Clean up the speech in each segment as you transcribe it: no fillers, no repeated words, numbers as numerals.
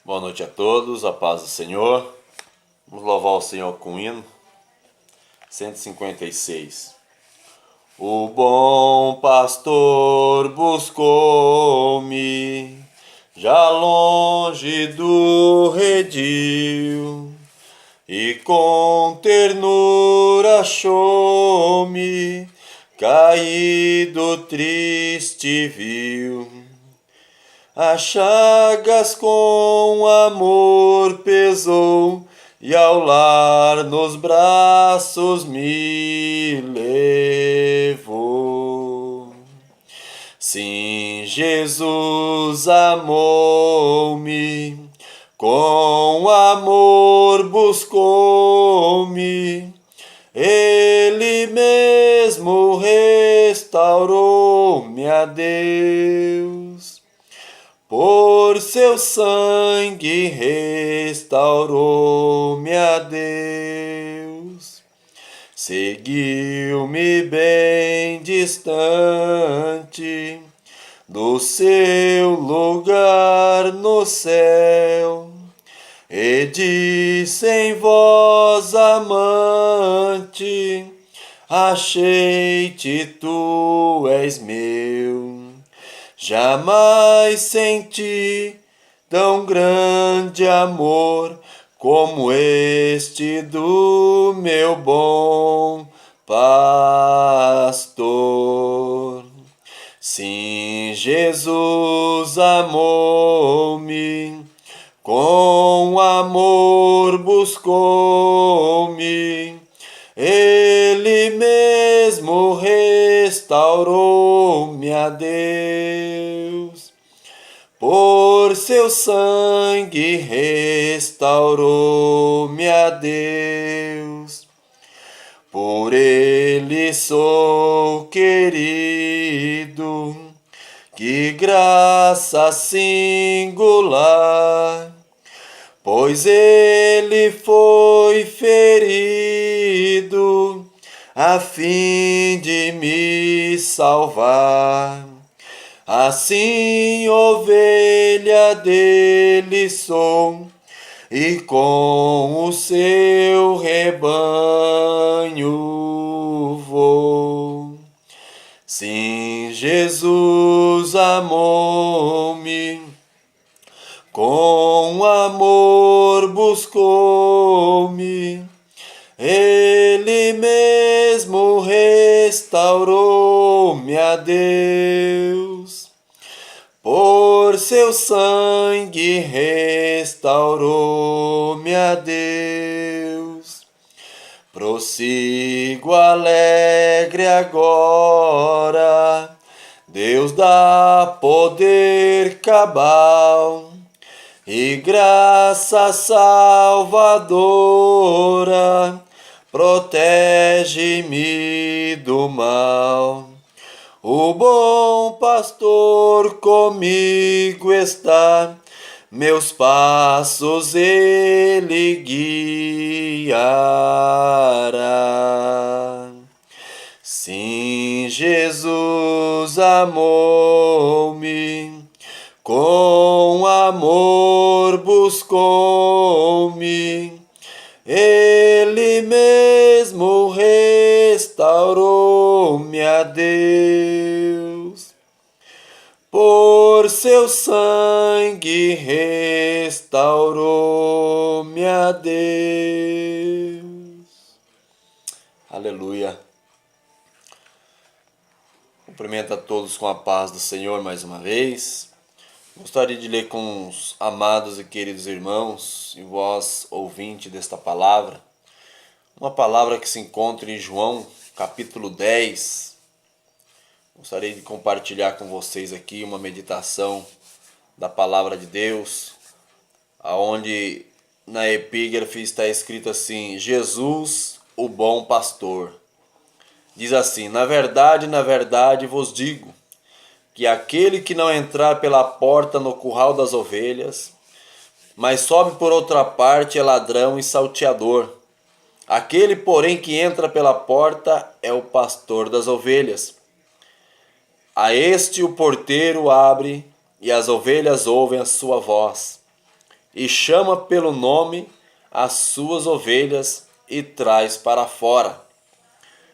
Boa noite a todos, a paz do Senhor. Vamos louvar o Senhor com o hino 156. O bom pastor buscou-me, já longe do redil, e com ternura achou-me, caído triste viu. As chagas com amor pesou, e ao lar nos braços me levou. Sim, Jesus amou-me, com amor buscou-me, Ele mesmo restaurou-me a Deus. Por seu sangue restaurou-me a Deus. Seguiu-me bem distante do seu lugar no céu, e disse em voz amante: achei-te, tu és meu. Jamais senti tão grande amor como este do meu bom pastor. Sim, Jesus amou-me, com amor buscou-me, Ele mesmo restaurou-me a Deus. Por seu sangue restaurou-me a Deus. Por Ele sou querido, que graça singular, pois Ele foi ferido a fim de me salvar. Assim, ovelha dele sou, e com o seu rebanho vou. Sim, Jesus amou-me, com amor buscou-me, Ele mesmo restaurou-me a Deus. Por seu sangue restaurou-me a Deus. Prossigo alegre agora, Deus dá poder cabal e graça salvadora, protege-me do mal. O bom pastor comigo está, meus passos ele guiará. Sim, Jesus amou-me, com amor buscou-me, Ele mesmo restaurou-me a Deus. Por seu sangue restaurou-me a Deus. Aleluia. Cumprimento a todos com a paz do Senhor mais uma vez. Gostaria de ler com os amados e queridos irmãos e vós, ouvinte desta palavra, uma palavra que se encontra em João, capítulo 10. Gostaria de compartilhar com vocês aqui uma meditação da palavra de Deus, aonde na epígrafe está escrito assim: Jesus, o bom pastor. Diz assim: na verdade vos digo, que aquele que não entrar pela porta no curral das ovelhas, mas sobe por outra parte, é ladrão e salteador. Aquele, porém, que entra pela porta é o pastor das ovelhas. A este o porteiro abre, e as ovelhas ouvem a sua voz. e chama pelo nome as suas ovelhas e traz para fora.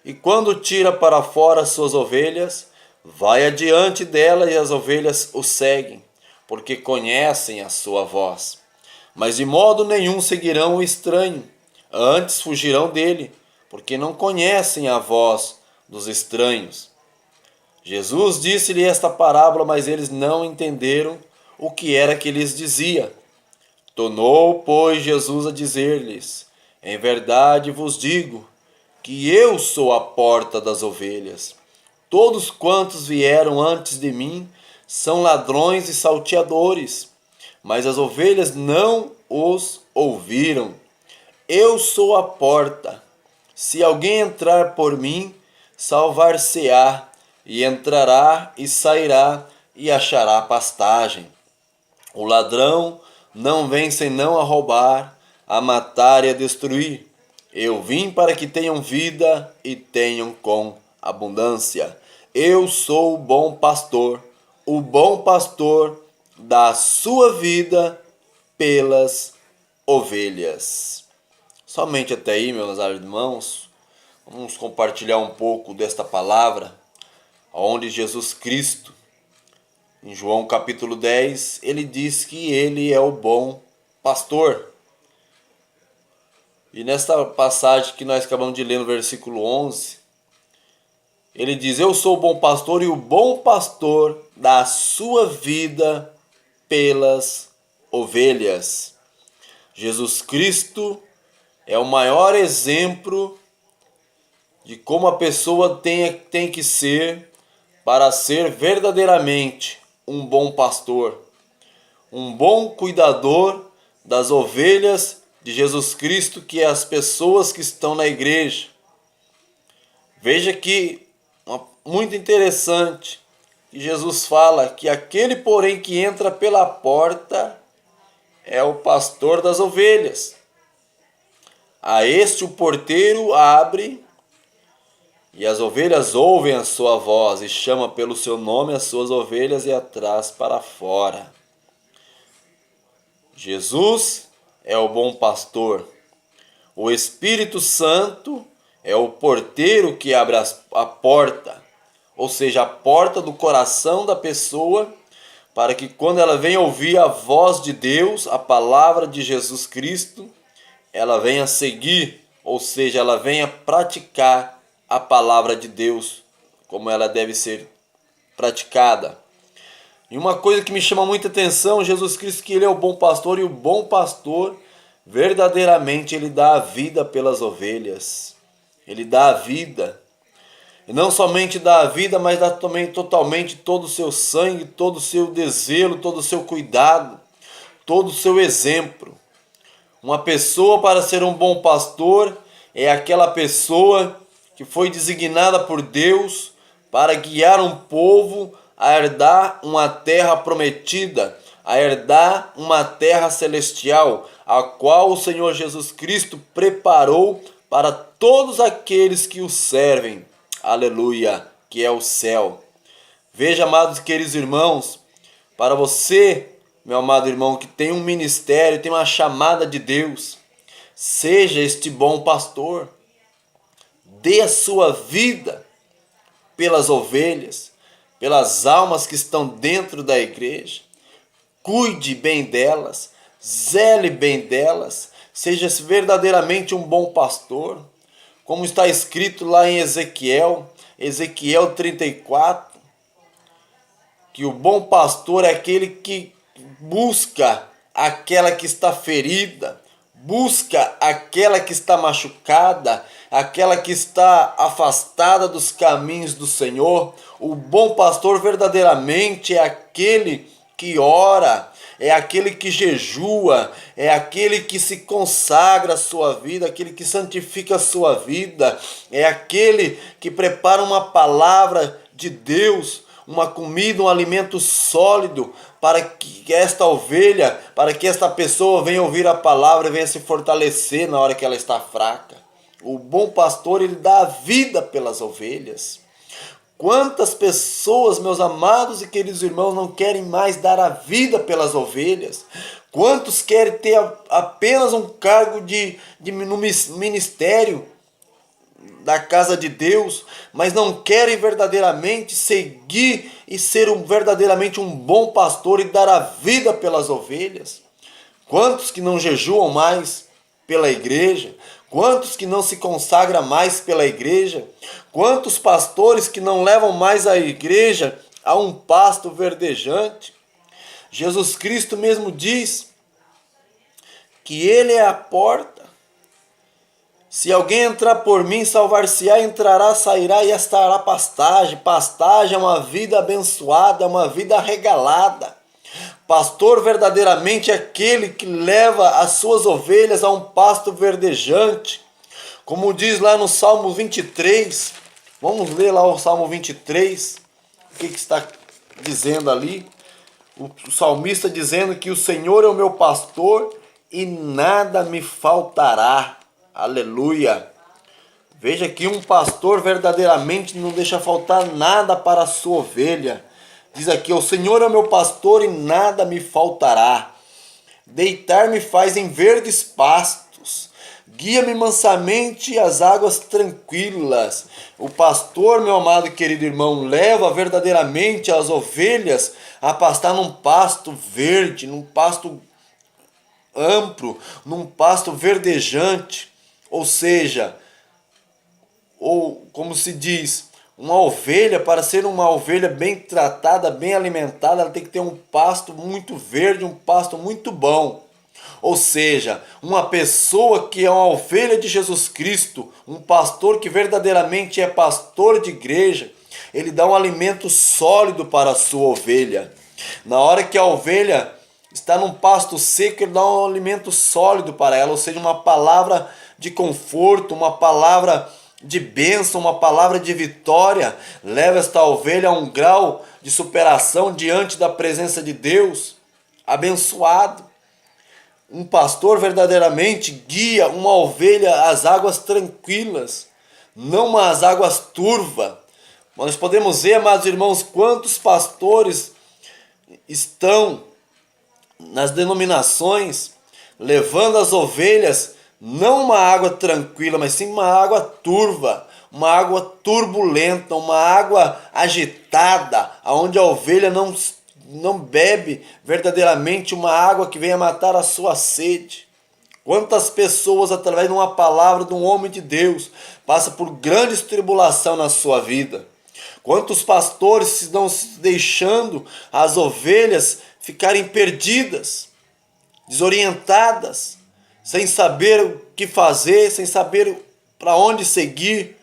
E quando tira para fora as suas ovelhas, vai adiante dela e as ovelhas o seguem, porque conhecem a sua voz. Mas de modo nenhum seguirão o estranho, antes fugirão dele, porque não conhecem a voz dos estranhos. Jesus disse-lhe esta parábola, mas eles não entenderam o que era que lhes dizia. Tornou, pois, Jesus a dizer-lhes: em verdade vos digo que eu sou a porta das ovelhas. Todos quantos vieram antes de mim são ladrões e salteadores, mas as ovelhas não os ouviram. Eu sou a porta. Se alguém entrar por mim, salvar-se-á, e entrará e sairá e achará pastagem. O ladrão não vem senão a roubar, a matar e a destruir. Eu vim para que tenham vida e tenham com abundância. Eu sou o bom pastor. O bom pastor dá a sua vida pelas ovelhas. Somente até aí, meus irmãos, vamos compartilhar um pouco desta palavra, onde Jesus Cristo, em João capítulo 10, ele diz que ele é o bom pastor. E nesta passagem que nós acabamos de ler no versículo 11, ele diz: eu sou o bom pastor e o bom pastor dá a sua vida pelas ovelhas. Jesus Cristo é o maior exemplo de como a pessoa tem que ser para ser verdadeiramente um bom pastor, um bom cuidador das ovelhas de Jesus Cristo, que é as pessoas que estão na igreja. Veja que muito interessante que Jesus fala que aquele, porém, que entra pela porta é o pastor das ovelhas. A este o porteiro abre, e as ovelhas ouvem a sua voz, e chama pelo seu nome as suas ovelhas e as traz para fora. Jesus é o bom pastor. O Espírito Santo é o porteiro que abre a porta, ou seja, a porta do coração da pessoa, para que quando ela venha ouvir a voz de Deus, a palavra de Jesus Cristo, ela venha seguir, ou seja, ela venha praticar a palavra de Deus como ela deve ser praticada. E uma coisa que me chama muita atenção, Jesus Cristo, que ele é o bom pastor, e o bom pastor verdadeiramente ele dá a vida pelas ovelhas. Ele dá a vida. E não somente dá a vida, mas dá também totalmente todo o seu sangue, todo o seu desvelo, todo o seu cuidado, todo o seu exemplo. Uma pessoa para ser um bom pastor é aquela pessoa que foi designada por Deus para guiar um povo a herdar uma terra prometida, a herdar uma terra celestial, a qual o Senhor Jesus Cristo preparou para todos aqueles que o servem. Aleluia, que é o céu. Veja, amados e queridos irmãos, para você, meu amado irmão, que tem um ministério, tem uma chamada de Deus, seja este bom pastor. Dê a sua vida pelas ovelhas, pelas almas que estão dentro da igreja. Cuide bem delas, zele bem delas, seja verdadeiramente um bom pastor. Como está escrito lá em Ezequiel 34, que o bom pastor é aquele que busca aquela que está ferida, busca aquela que está machucada, aquela que está afastada dos caminhos do Senhor. O bom pastor verdadeiramente é aquele que ora, é aquele que jejua, é aquele que se consagra a sua vida, aquele que santifica a sua vida, é aquele que prepara uma palavra de Deus, uma comida, um alimento sólido, para que esta ovelha, para que esta pessoa venha ouvir a palavra e venha se fortalecer na hora que ela está fraca. O bom pastor, ele dá a vida pelas ovelhas. Quantas pessoas, meus amados e queridos irmãos, não querem mais dar a vida pelas ovelhas? Quantos querem ter apenas um cargo no ministério da casa de Deus, mas não querem verdadeiramente seguir e ser verdadeiramente um bom pastor e dar a vida pelas ovelhas? Quantos que não jejuam mais pela igreja? Quantos que não se consagram mais pela igreja? Quantos pastores que não levam mais a igreja a um pasto verdejante? Jesus Cristo mesmo diz que Ele é a porta. Se alguém entrar por mim, salvar-se-á, entrará, sairá e estará pastagem. Pastagem é uma vida abençoada, é uma vida regalada. Pastor verdadeiramente é aquele que leva as suas ovelhas a um pasto verdejante. Como diz lá no Salmo 23, vamos ler lá o Salmo 23, o que está dizendo ali? O salmista dizendo que o Senhor é o meu pastor e nada me faltará. Aleluia! Veja que um pastor verdadeiramente não deixa faltar nada para a sua ovelha. Diz aqui, o Senhor é o meu pastor e nada me faltará. Deitar-me faz em verdes pastos. Guia-me mansamente às águas tranquilas. O pastor, meu amado e querido irmão, leva verdadeiramente as ovelhas a pastar num pasto verde, num pasto amplo, num pasto verdejante. Ou seja, ou como se diz, uma ovelha, para ser uma ovelha bem tratada, bem alimentada, ela tem que ter um pasto muito verde, um pasto muito bom. Ou seja, uma pessoa que é uma ovelha de Jesus Cristo, um pastor que verdadeiramente é pastor de igreja, ele dá um alimento sólido para a sua ovelha. Na hora que a ovelha está num pasto seco, ele dá um alimento sólido para ela, ou seja, uma palavra de conforto, uma palavra de bênção, uma palavra de vitória, leva esta ovelha a um grau de superação diante da presença de Deus, abençoado. Um pastor verdadeiramente guia uma ovelha às águas tranquilas, não às águas turvas. Nós podemos ver, amados irmãos, quantos pastores estão nas denominações levando as ovelhas não uma água tranquila, mas sim uma água turva, uma água turbulenta, uma água agitada, onde a ovelha não bebe verdadeiramente uma água que venha matar a sua sede. Quantas pessoas, através de uma palavra de um homem de Deus, passam por grandes tribulação na sua vida? Quantos pastores estão se deixando as ovelhas ficarem perdidas, desorientadas, sem saber o que fazer, sem saber para onde seguir?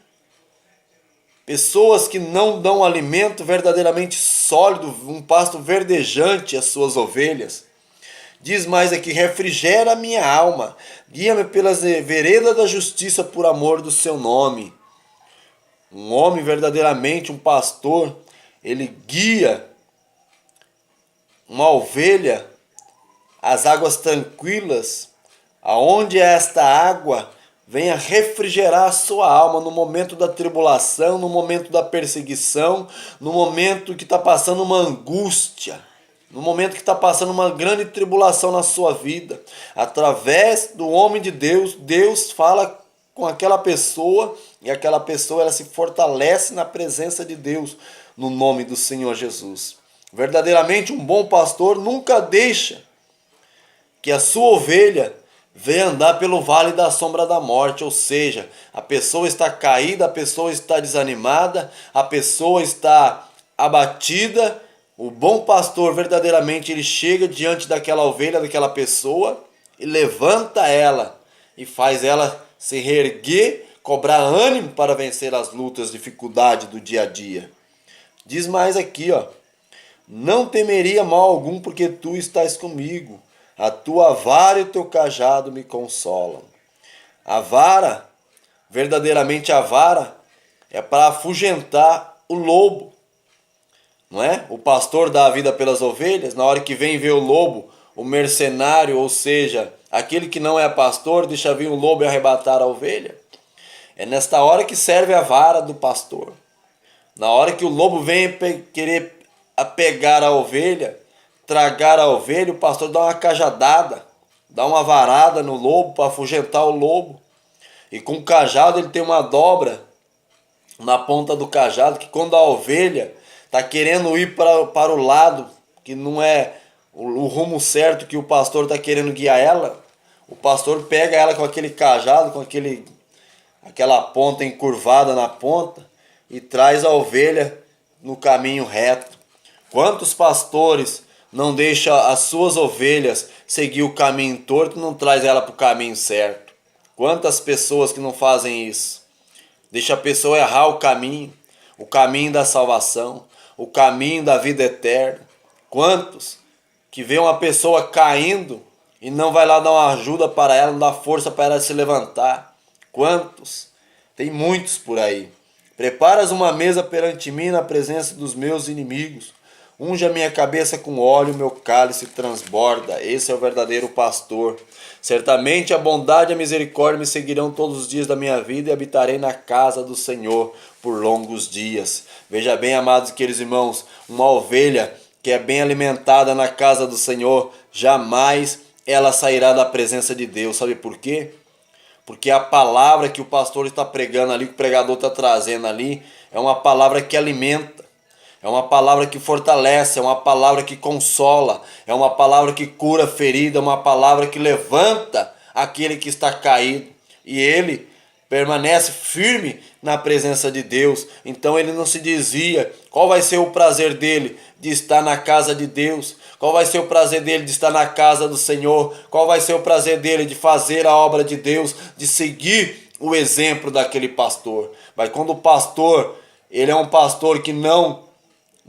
Pessoas que não dão alimento verdadeiramente sólido, um pasto verdejante às suas ovelhas. Diz mais aqui, refrigera a minha alma, guia-me pelas veredas da justiça por amor do seu nome. Um homem verdadeiramente, um pastor, ele guia uma ovelha às águas tranquilas, aonde esta água venha refrigerar a sua alma no momento da tribulação, no momento da perseguição, no momento que está passando uma angústia, no momento que está passando uma grande tribulação na sua vida. Através do homem de Deus, Deus fala com aquela pessoa e aquela pessoa ela se fortalece na presença de Deus, no nome do Senhor Jesus. Verdadeiramente um bom pastor nunca deixa que a sua ovelha venha andar pelo vale da sombra da morte, ou seja, a pessoa está caída, a pessoa está desanimada, a pessoa está abatida. O bom pastor verdadeiramente ele chega diante daquela ovelha, daquela pessoa e levanta ela e faz ela se reerguer, cobrar ânimo para vencer as lutas, dificuldades do dia a dia. Diz mais aqui, ó: não temeria mal algum, porque tu estás comigo. A tua vara e o teu cajado me consolam. A vara, verdadeiramente a vara, é para afugentar o lobo. Não é? O pastor dá a vida pelas ovelhas, na hora que vem ver o lobo, o mercenário, ou seja, aquele que não é pastor, deixa vir o lobo e arrebatar a ovelha. É nesta hora que serve a vara do pastor. Na hora que o lobo vem querer pegar a ovelha, tragar a ovelha, o pastor dá uma cajadada, dá uma varada no lobo para afugentar o lobo. E com o cajado ele tem uma dobra na ponta do cajado, que quando a ovelha está querendo ir para o lado, que não é o rumo certo que o pastor está querendo guiar ela, o pastor pega ela com aquele cajado, com aquela ponta encurvada na ponta, e traz a ovelha no caminho reto. Quantos pastores não deixam as suas ovelhas seguir o caminho torto e não traz ela para o caminho certo? Quantas pessoas que não fazem isso? Deixa a pessoa errar o caminho da salvação, o caminho da vida eterna. Quantos que vê uma pessoa caindo e não vai lá dar uma ajuda para ela, não dá força para ela se levantar? Quantos? Tem muitos por aí. Preparas uma mesa perante mim na presença dos meus inimigos. Unge a minha cabeça com óleo, meu cálice transborda. Esse é o verdadeiro pastor. Certamente a bondade e a misericórdia me seguirão todos os dias da minha vida e habitarei na casa do Senhor por longos dias. Veja bem, amados e queridos irmãos, uma ovelha que é bem alimentada na casa do Senhor, jamais ela sairá da presença de Deus. Sabe por quê? Porque a palavra que o pastor está pregando ali, que o pregador está trazendo ali, é uma palavra que alimenta. É uma palavra que fortalece, é uma palavra que consola, é uma palavra que cura ferida, é uma palavra que levanta aquele que está caído. E ele permanece firme na presença de Deus. Então ele não se desvia. Qual vai ser o prazer dele de estar na casa de Deus? Qual vai ser o prazer dele de estar na casa do Senhor? Qual vai ser o prazer dele de fazer a obra de Deus, de seguir o exemplo daquele pastor? Mas quando o pastor, ele é um pastor que não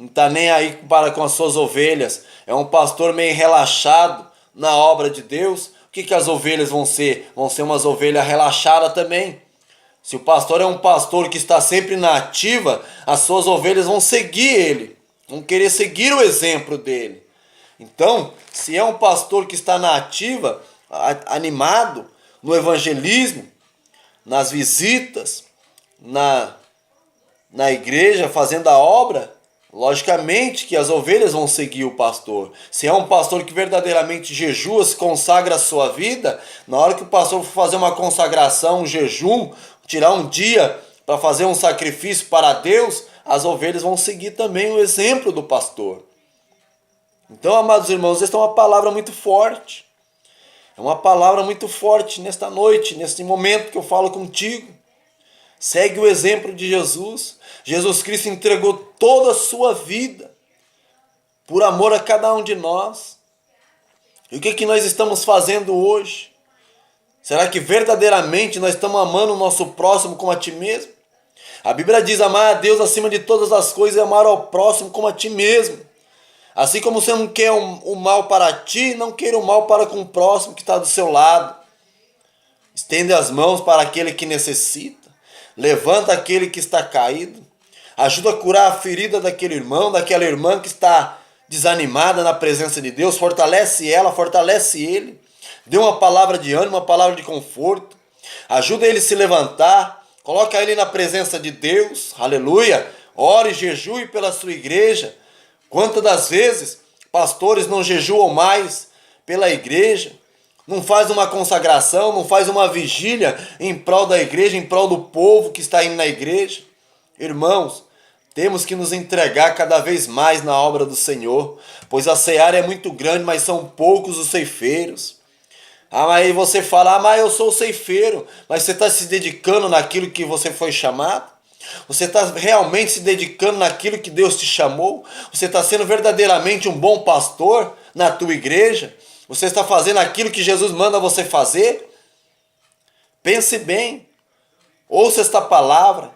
está nem aí para com as suas ovelhas, é um pastor meio relaxado na obra de Deus, o que as ovelhas vão ser? Vão ser umas ovelhas relaxadas também. Se o pastor é um pastor que está sempre na ativa, as suas ovelhas vão seguir ele, vão querer seguir o exemplo dele. Então, se é um pastor que está na ativa, animado no evangelismo, nas visitas, na igreja, fazendo a obra, logicamente que as ovelhas vão seguir o pastor. Se é um pastor que verdadeiramente jejua, se consagra a sua vida, na hora que o pastor for fazer uma consagração, um jejum, tirar um dia para fazer um sacrifício para Deus, as ovelhas vão seguir também o exemplo do pastor. Então, amados irmãos, esta é uma palavra muito forte. É uma palavra muito forte nesta noite, neste momento que eu falo contigo. Segue o exemplo de Jesus. Jesus Cristo entregou toda a sua vida por amor a cada um de nós. E o que nós estamos fazendo hoje? Será que verdadeiramente nós estamos amando o nosso próximo como a ti mesmo? A Bíblia diz: amar a Deus acima de todas as coisas e amar ao próximo como a ti mesmo. Assim como você não quer o mal para ti, não queira o mal para com o próximo que está do seu lado. Estende as mãos para aquele que necessita. Levanta aquele que está caído. Ajuda a curar a ferida daquele irmão, daquela irmã que está desanimada na presença de Deus. Fortalece ela, fortalece ele. Dê uma palavra de ânimo, uma palavra de conforto. Ajuda ele a se levantar. Coloca ele na presença de Deus. Aleluia. Ore e jejue pela sua igreja. Quantas das vezes pastores não jejuam mais pela igreja? Não faz uma consagração, não faz uma vigília em prol da igreja, em prol do povo que está indo na igreja? Irmãos, temos que nos entregar cada vez mais na obra do Senhor, pois a seara é muito grande, mas são poucos os ceifeiros. Mas aí você fala: mas eu sou ceifeiro, mas você está se dedicando naquilo que você foi chamado? Você está realmente se dedicando naquilo que Deus te chamou? Você está sendo verdadeiramente um bom pastor na tua igreja? Você está fazendo aquilo que Jesus manda você fazer? Pense bem. Ouça esta palavra.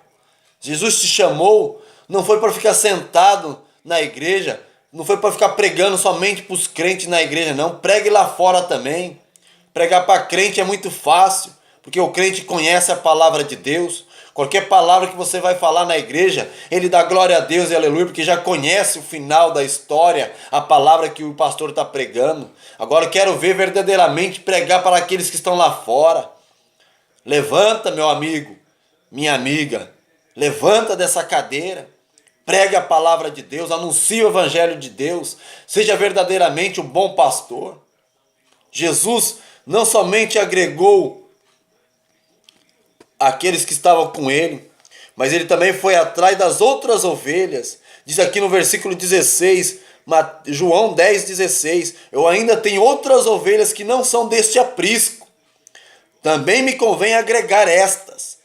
Jesus te chamou, não foi para ficar sentado na igreja, não foi para ficar pregando somente para os crentes na igreja, não. Pregue lá fora também. Pregar para crente é muito fácil, porque o crente conhece a palavra de Deus. Qualquer palavra que você vai falar na igreja, ele dá glória a Deus e aleluia, porque já conhece o final da história, a palavra que o pastor está pregando. Agora eu quero ver verdadeiramente pregar para aqueles que estão lá fora. Levanta, meu amigo, minha amiga, levanta dessa cadeira, Pregue a palavra de Deus, anuncie o evangelho de Deus, seja verdadeiramente o bom pastor. Jesus não somente agregou aqueles que estavam com ele, mas ele também foi atrás das outras ovelhas. Diz aqui no versículo 16, João 10,16: eu ainda tenho outras ovelhas que não são deste aprisco. Também me convém agregar estas.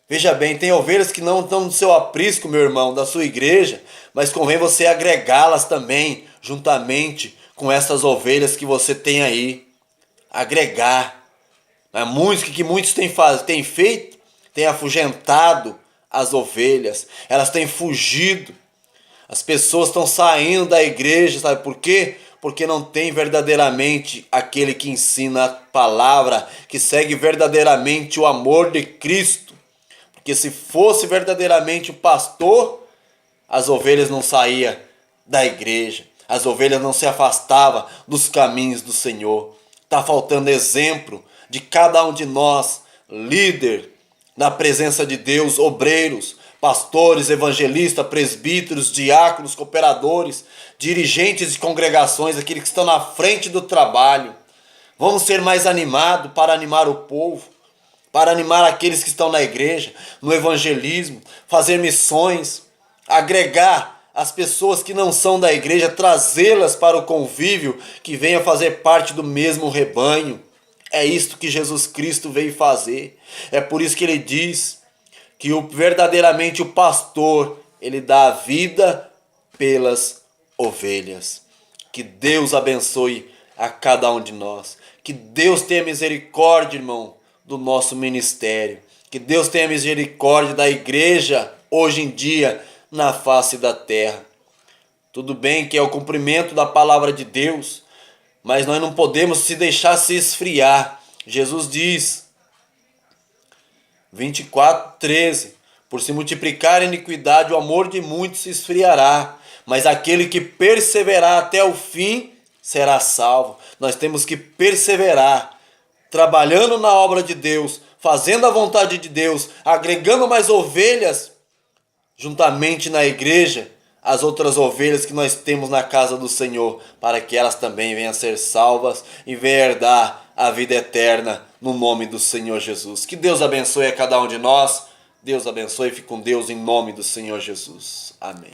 Veja bem, tem ovelhas que não estão no seu aprisco, meu irmão, da sua igreja, mas convém você agregá-las também, juntamente com essas ovelhas que você tem aí. Agregar. Muitos que muitos têm feito, têm afugentado as ovelhas, elas têm fugido. As pessoas estão saindo da igreja, sabe por quê? Porque não tem verdadeiramente aquele que ensina a palavra, que segue verdadeiramente o amor de Cristo. Porque se fosse verdadeiramente o pastor, as ovelhas não saíam da igreja, as ovelhas não se afastavam dos caminhos do Senhor. Está faltando exemplo de cada um de nós, líder na presença de Deus, obreiros, pastores, evangelistas, presbíteros, diáconos, cooperadores, dirigentes de congregações, aqueles que estão na frente do trabalho. Vamos ser mais animados para animar o povo, para animar aqueles que estão na igreja, no evangelismo, fazer missões, agregar as pessoas que não são da igreja, trazê-las para o convívio, que venham fazer parte do mesmo rebanho. É isto que Jesus Cristo veio fazer. É por isso que ele diz que verdadeiramente o pastor, ele dá a vida pelas ovelhas. Que Deus abençoe a cada um de nós. Que Deus tenha misericórdia, irmão, do nosso ministério. Que Deus tenha misericórdia da igreja hoje em dia na face da terra. Tudo bem que é o cumprimento da palavra de Deus, mas nós não podemos se deixar se esfriar. Jesus diz, 24:13, por se multiplicar a iniquidade, o amor de muitos se esfriará, mas aquele que perseverar até o fim será salvo. Nós temos que perseverar, trabalhando na obra de Deus, fazendo a vontade de Deus, agregando mais ovelhas juntamente na igreja, as outras ovelhas que nós temos na casa do Senhor, para que elas também venham a ser salvas e venham herdar a vida eterna no nome do Senhor Jesus. Que Deus abençoe a cada um de nós. Deus abençoe, fique com Deus em nome do Senhor Jesus. Amém.